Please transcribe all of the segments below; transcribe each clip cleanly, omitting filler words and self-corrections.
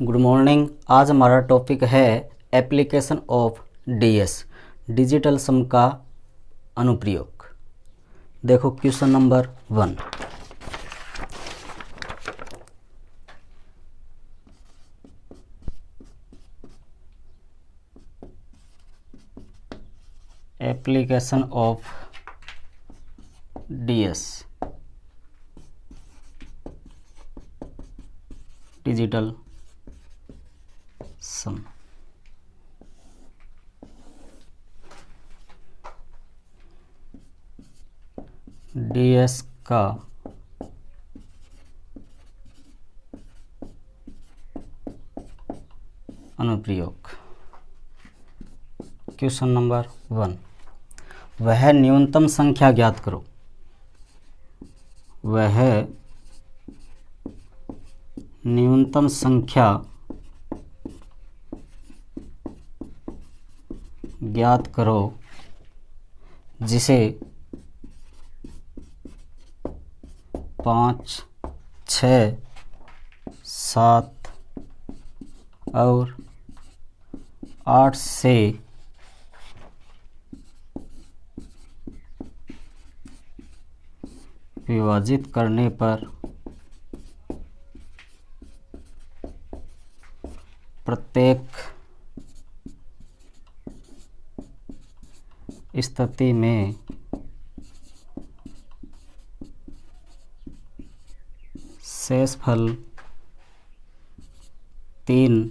Good morning. आज हमारा topic है application of DS, digital sum का अनुप्रयोग। देखो question number 1। Application of DS, digital sum. DS का अनुप्रयोग। क्वेश्चन नंबर 1, वह न्यूनतम संख्या ज्ञात करो। वह न्यूनतम संख्या ज्ञात करो जिसे 5, 6, 7 और 8 से विभाजित करने पर प्रत्येक स्थिति में शेषफल 3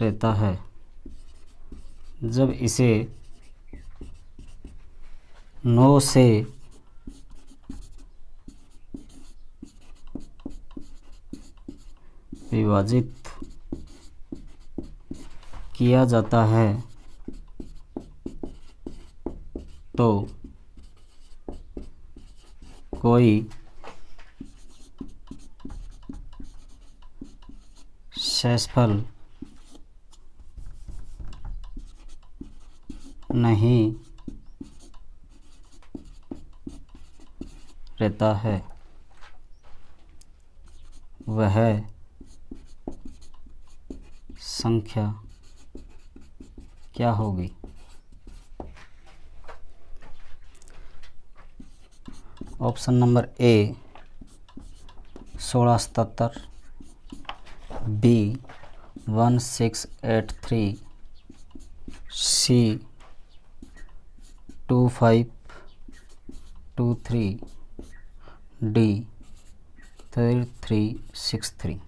रहता है। जब इसे 9 से विभाजित किया जाता है तो कोई शेषफल नहीं रहता है। वह संख्या क्या होगी? Option number A 1677, B 1683, C 2523, D 3363।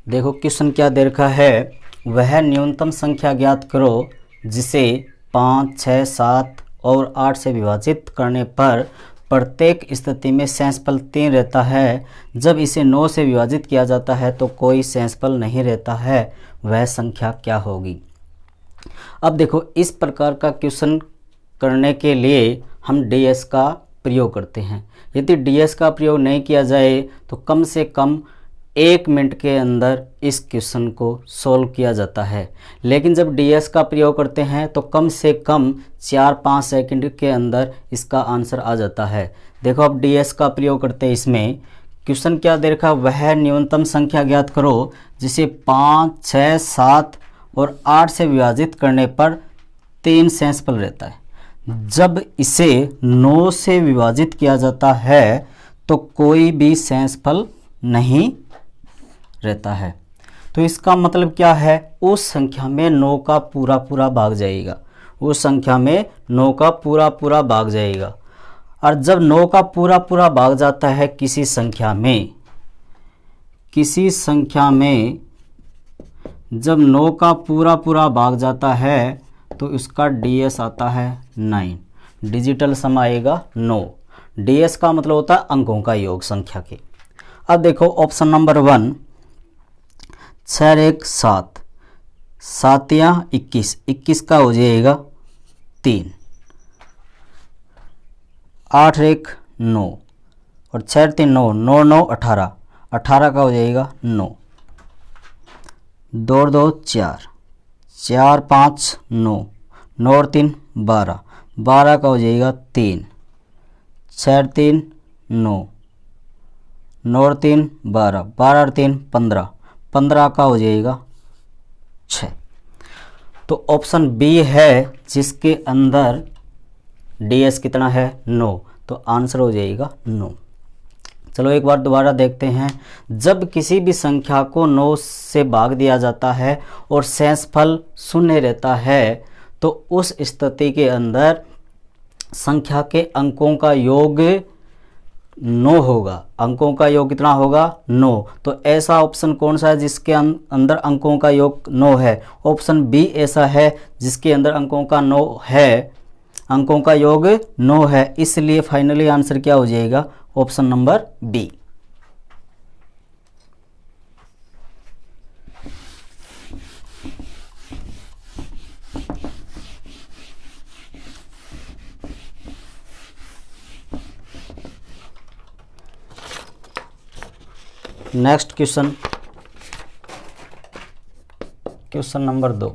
देखो क्वेश्चन क्या दे रखा है। वह न्यूनतम संख्या ज्ञात करो जिसे 5, 6, 7 और 8 से विभाजित करने पर प्रत्येक स्थिति में शेषफल 3 रहता है। जब इसे 9 से विभाजित किया जाता है तो कोई शेषफल नहीं रहता है। वह संख्या क्या होगी? अब देखो, इस प्रकार का क्वेश्चन करने के लिए हम डीएस का प्रयोग करते हैं। यदि डीएस का प्रयोग नहीं किया जाए तो कम से कम 1 मिनट के अंदर इस क्वेश्चन को सॉल्व किया जाता है। लेकिन जब डीएस का प्रयोग करते हैं तो कम से कम 4-5 सेकंड के अंदर इसका आंसर आ जाता है। देखो, अब डीएस का प्रयोग करते हैं। इसमें क्वेश्चन क्या दे रखा है, वह न्यूनतम संख्या ज्ञात करो जिसे 5, 6, 7 और 8 से विभाजित करने पर 3 शेषफल रहता है। जब इसे 9 से विभाजित किया जाता है तो कोई भी शेषफल नहीं रहता है। तो इसका मतलब क्या है, उस संख्या में 9 का पूरा पूरा भाग जाएगा। उस संख्या में 9 का पूरा पूरा भाग जाएगा। और जब 9 का पूरा पूरा भाग जाता है किसी संख्या में जब 9 का पूरा पूरा भाग जाता है तो उसका डीएस आता है 9। डिजिटल सम आएगा 9। डीएस का मतलब होता है अंकों का योग संख्या के। अब देखो ऑप्शन नंबर 1, 6 1 7, 7 या 21, 21 का हो जाएगा 3, 8 1 9 और 6 3 9, 9 9 18, 18 का हो जाएगा 9, 2 2 4, 4 5 9, 9 और 3 12, 12 का हो जाएगा 3, 6 3 9, 9 और 3 12, 12 और 3 15, 15 का हो जाएगा 6। तो ऑप्शन बी है जिसके अंदर ds कितना है 9, तो आंसर हो जाएगा 9। चलो एक बार दोबारा देखते हैं। जब किसी भी संख्या को 9 से भाग दिया जाता है और शेषफल शून्य रहता है तो उस स्थिति के अंदर संख्या के अंकों का योग 9 होगा। अंकों का योग कितना होगा 9। तो ऐसा ऑप्शन कौन सा है जिसके अंदर अंकों का योग 9 है? ऑप्शन बी ऐसा है जिसके अंदर अंकों का 9 है, अंकों का योग 9 है। इसलिए फाइनली आंसर क्या हो जाएगा? Option number B. Next question, question number 2।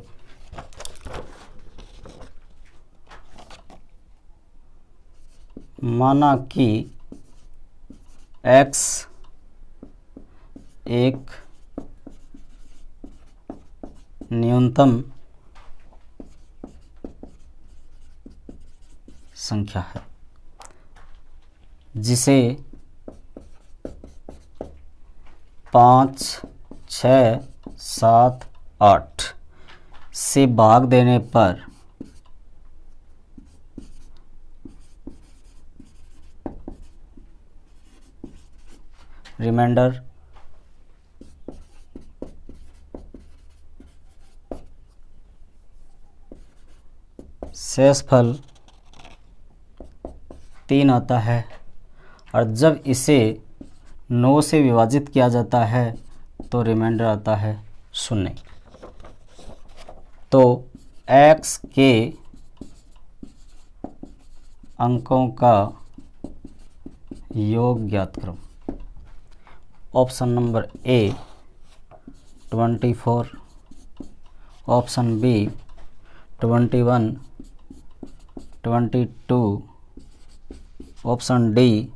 माना कि x एक न्यूनतम संख्या है जिसे 5, 6, 7, 8 से भाग देने पर रिमाइंडर शेषफल 3 आता है और जब इसे 9 से विभाजित किया जाता है तो रिमाइंडर आता है 0। तो x के अंकों का योग ज्ञात करो। Option number A 24, option B 21, 22, option D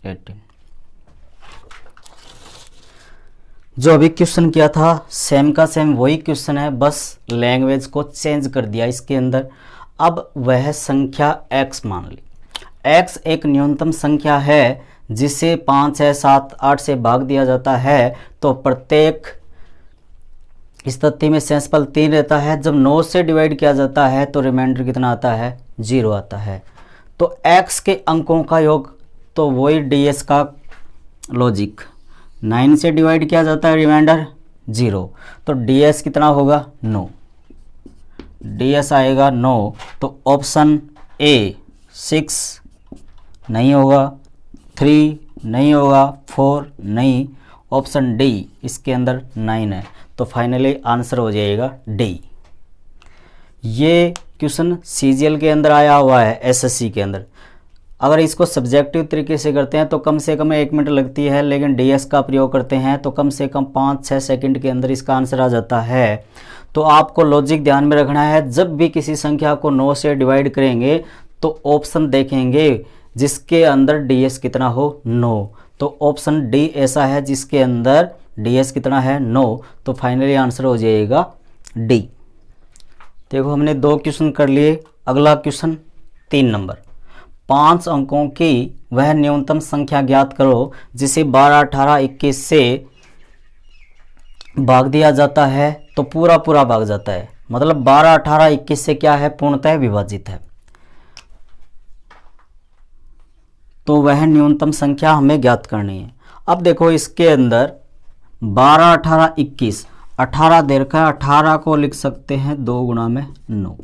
18। जो अभी क्वेश्चन किया था सेम का सेम वही क्वेश्चन है, बस लैंग्वेज को चेंज कर दिया इसके अंदर। अब वह संख्या x मान ली। x एक न्यूनतम संख्या है जिसे 5, 6, 7, 8 से भाग दिया जाता है तो प्रत्येक स्थिति में शेषफल 3 रहता है। जब 9 से डिवाइड किया जाता है तो रिमाइंडर कितना आता है? 0 आता है। तो x के अंकों का योग, तो वही ds का लॉजिक, 9 से डिवाइड किया जाता है रिमाइंडर 0, तो ds कितना होगा? 9। ds आएगा 9। तो ऑप्शन ए 6 नहीं होगा, 3 नहीं होगा, 4 नहीं, ऑप्शन डी इसके अंदर 9 है। तो फाइनली आंसर हो जाएगा डी। ये क्वेश्चन सीजीएल के अंदर आया हुआ है, एसएससी के अंदर। अगर इसको सब्जेक्टिव तरीके से करते हैं तो कम से कम 1 मिनट लगती है, लेकिन डीएस का प्रयोग करते हैं तो कम से कम 5-6 सेकंड के अंदर इसका आंसर आ जाता है। तो आपको लॉजिक ध्यान में रखना है, जब भी किसी संख्या को 9 से डिवाइड करेंगे तो ऑप्शन देखेंगे जिसके अंदर डीएस कितना हो 9। तो ऑप्शन डी ऐसा है जिसके अंदर डीएस कितना है 9। तो फाइनली आंसर हो जाएगा डी। देखो हमने 2 क्वेश्चन कर लिए। अगला क्वेश्चन 3 नंबर, 5 अंकों की वह न्यूनतम संख्या ज्ञात करो जिसे 12, 18, 21 से भाग दिया जाता है तो पूरा पूरा भाग जाता है। मतलब 12, 18, 21 से क्या है? पूर्णतः विभाजित है। तो वह न्यूनतम संख्या हमें ज्ञात करनी है। अब देखो इसके अंदर 12, 18, 21, 18 दे रखा है, 18 को लिख सकते हैं 2 गुणा में 9।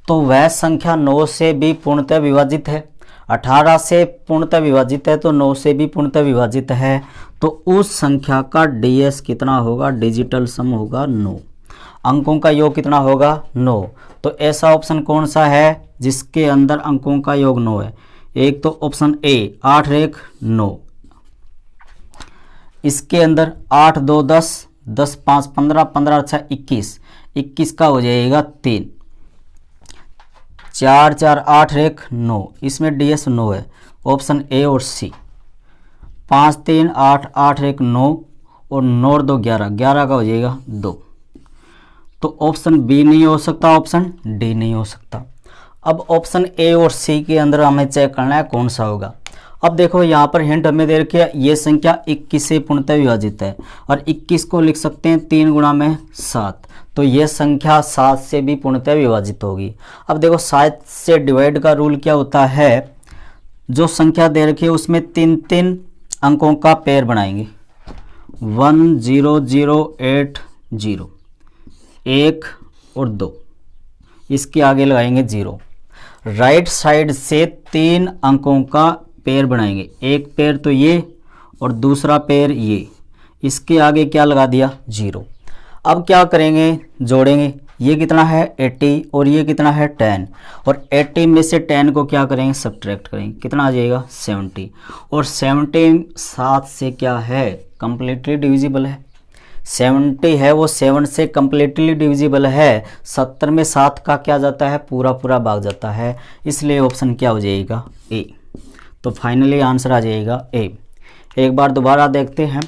तो वह संख्या 9 से भी पूर्णतः विभाजित है। 18 से पूर्णतः विभाजित है तो 9 से भी पूर्णतः विभाजित है। तो उस संख्या का डीएस कितना होगा? डिजिटल सम होगा 9। अंकों का योग कितना होगा? 9। तो ऐसा ऑप्शन कौन सा है जिसके अंदर अंकों का योग 9 है? एक तो ऑप्शन ए 8 1 9, इसके अंदर 8 2 10, 10 5 15, 15 6 21, 21 का हो जाएगा 3, 4 4 8 1 9, इसमें डीएस 9 है, ऑप्शन ए और सी। 5 3 8, 8 1 9 और 9 और 2 11, 11 का हो जाएगा 2। तो ऑप्शन बी नहीं हो सकता, ऑप्शन डी नहीं हो सकता। अब ऑप्शन ए और सी के अंदर हमें चेक करना है कौन सा होगा। अब देखो यहाँ पर हिंट हमें दे रखी है, ये संख्या 21 से पूर्णतः विभाजित है और 21 को लिख सकते हैं 3 गुणा में 7, तो ये संख्या 7 से भी पूर्णतः विभाजित होगी। अब देखो 7 से डिवाइड का रूल क्या होता है, जो संख्या दे रखी है उसमें 3 अंकों का पेयर बनाएंगे, 1 0 0 8 0, 1 और 2, इसके आगे लगाएंगे 0। राइट साइड से 3 अंकों का पेयर बनाएंगे, एक पेयर तो ये और दूसरा पेयर ये, इसके आगे क्या लगा दिया 0। अब क्या करेंगे, जोड़ेंगे, ये कितना है 80 और ये कितना है 10, और 80 में से 10 को क्या करेंगे सब्ट्रैक्ट करेंगे, कितना आ जाएगा 70, और 70 7 से क्या है कंप्लीटली डिविजिबल है, 70 है वो 7 से कंप्लीटली डिविजिबल है, 70 में 7 का क्या जाता है पूरा पूरा भाग जाता है, इसलिए ऑप्शन क्या हो जाएगा ए। तो फाइनली आंसर आ जाएगा ए। एक बार दोबारा देखते हैं,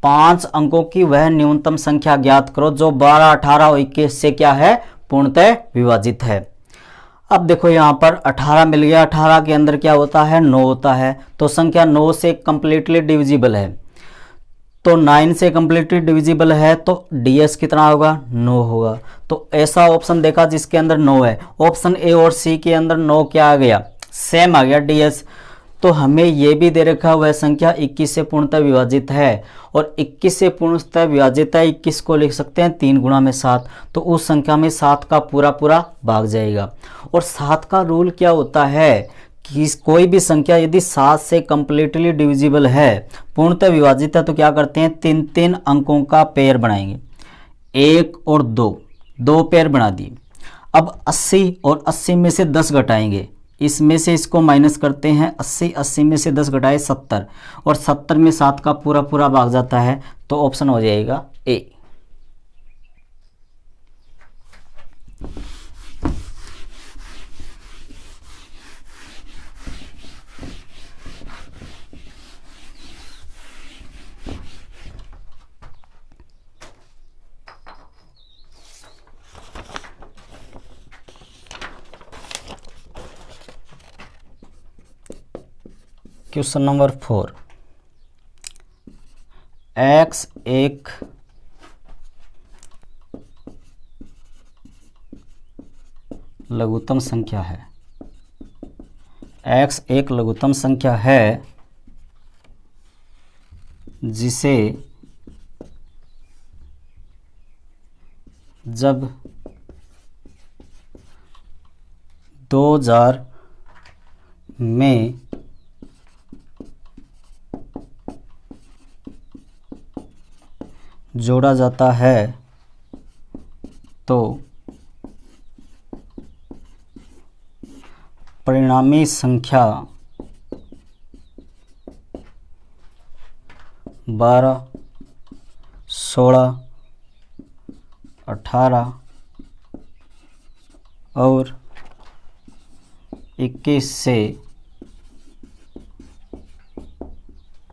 5 अंकों की वह न्यूनतम संख्या ज्ञात करो जो 12 18 और 21 से क्या है पूर्णतः विभाजित है। अब देखो यहाँ पर 18 मिल गया, 18 के अंदर क्या होता है 9 होता है, तो संख्या 9 से कंप्लीटली डिविजिबल है, तो 9 से कंप्लीटली डिविजिबल है, तो ds कितना होगा 9 होगा। तो ऐसा ऑप्शन देखा जिसके अंदर 9 है, ऑप्शन ए और सी के अंदर 9 क्या आ गया सेम आ गया ds। तो हमें ये भी दे रखा वह संख्या 21 से पूर्णतः विभाजित है, और 21 से पूर्णतः विभाजित है, 21 को लिख सकते हैं 3 गुणा में 7, तो उस संख्या में 7 का पूरा पूरा भाग जाएगा। और 7 का रूल क्या होता है कि कोई भी संख्या यदि 7 से कंप्लीटली डिविजिबल है पूर्णतः विभाजित है तो क्या करते हैं 3 अंकों का पेयर बनाएंगे, 1 और 2 पेयर बना दिए। अब 80 और 80 में से 10 घटाएंगे, इसमें से इसको माइनस करते हैं, 80 में से 10 घटाए 70, और 70 में 7 का पूरा पूरा भाग जाता है, तो ऑप्शन हो जाएगा ए। क्वेश्चन नंबर 4, x एक लघुत्तम संख्या है, x एक लघुत्तम संख्या है जिसे जब 2000 में जोड़ा जाता है तो परिणामी संख्या 12, 16, 18 और 21 से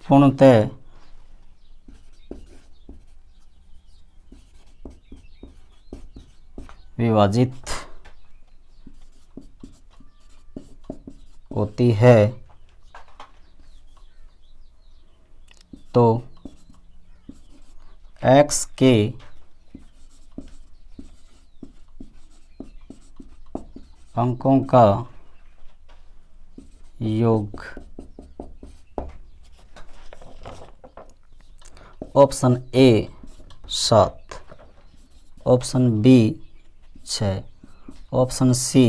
पूर्णतः विभाजित होती है, तो x के अंकों का योग option A 7, option B 6, option C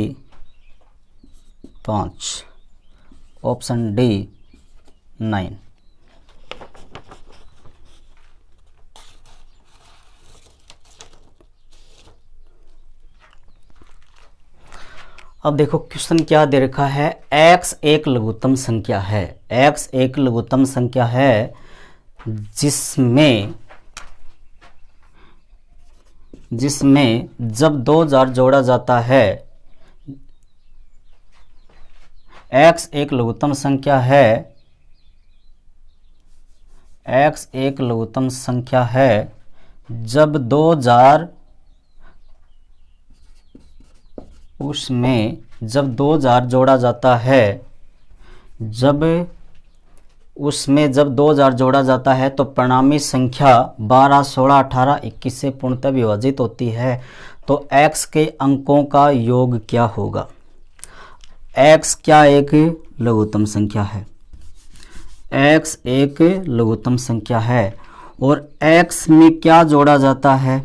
5, option D 9। अब देखो क्वेश्चन क्या दे रखा है, x एक लघुत्तम संख्या है, x एक लघुत्तम संख्या है जिसमें जब 2000 जोड़ा जाता है, x एक लघुत्तम संख्या है x एक लघुत्तम संख्या है जब 2000 उसमें जब 2000 जोड़ा जाता है, जब 2000 जोड़ा जाता है तो परिणामी संख्या 12, 16, 18, 21 से पूर्णतः विभाजित होती है। तो x के अंकों का योग क्या होगा? x क्या एक लघुत्तम संख्या है, x एक लघुत्तम संख्या है और x में क्या जोड़ा जाता है?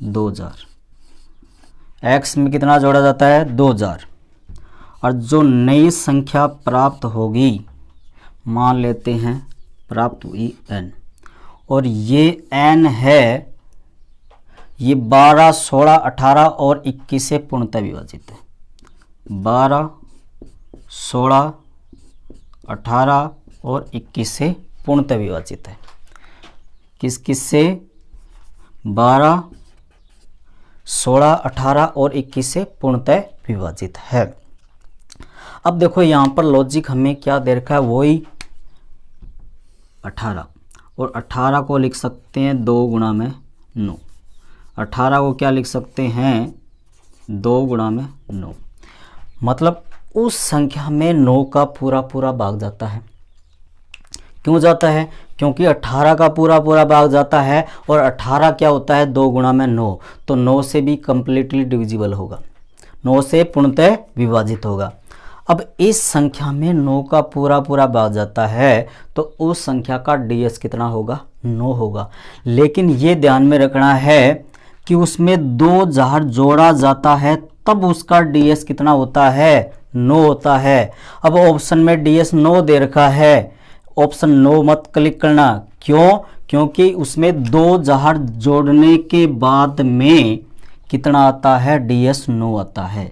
2000। x में कितना जोड़ा जाता है? 2000। और जो नई संख्या प्राप्त होगी, मान लेते हैं प्राप्त हुई n, और ये n है, ये 12, 16, 18 और 21 से पूर्णतः विभाजित है। 12, 16, 18 और 21 से पूर्णतः विभाजित है। किस किस से? 12, 16, 18 और 21 से पूर्णतः विभाजित है। अब देखो यहाँ पर लॉजिक हमें क्या दे रखा है? वही 18, और 18 को लिख सकते हैं 2 गुणा में 9। 18 को क्या लिख सकते हैं? 2 गुणा में 9। मतलब उस संख्या में 9 का पूरा पूरा भाग जाता है। क्यों जाता है? क्योंकि 18 का पूरा पूरा भाग जाता है और 18 क्या होता है? 2 गुणा में 9, तो 9 से भी कंप्लीटली डिविजिबल होगा, 9 से पूर्णतः विभाजित होगा। अब इस संख्या में 9 का पूरा पूरा भाग जाता है तो उस संख्या का ds कितना होगा? 9 होगा। लेकिन ये ध्यान में रखना है कि उसमें 2000 जोड़ा जाता है तब उसका ds कितना होता है? 9 होता है। अब ऑप्शन में ds 9 दे रखा है, ऑप्शन 9 मत क्लिक करना। क्यों? क्योंकि उसमें 2000 जोड़ने के बाद में कितना आता है? ds 9 आता है।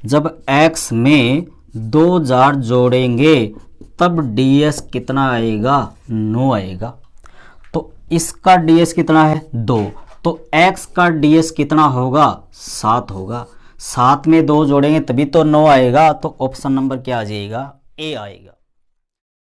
जब x में 2000 जोड़ेंगे तब ds कितना आएगा? 9 आएगा। तो इसका ds कितना है? 2। तो x का ds कितना होगा? 7 होगा। 7 में 2 जोड़ेंगे तभी तो 9 आएगा। तो ऑप्शन नंबर क्या आ जाएगा? ए आएगा।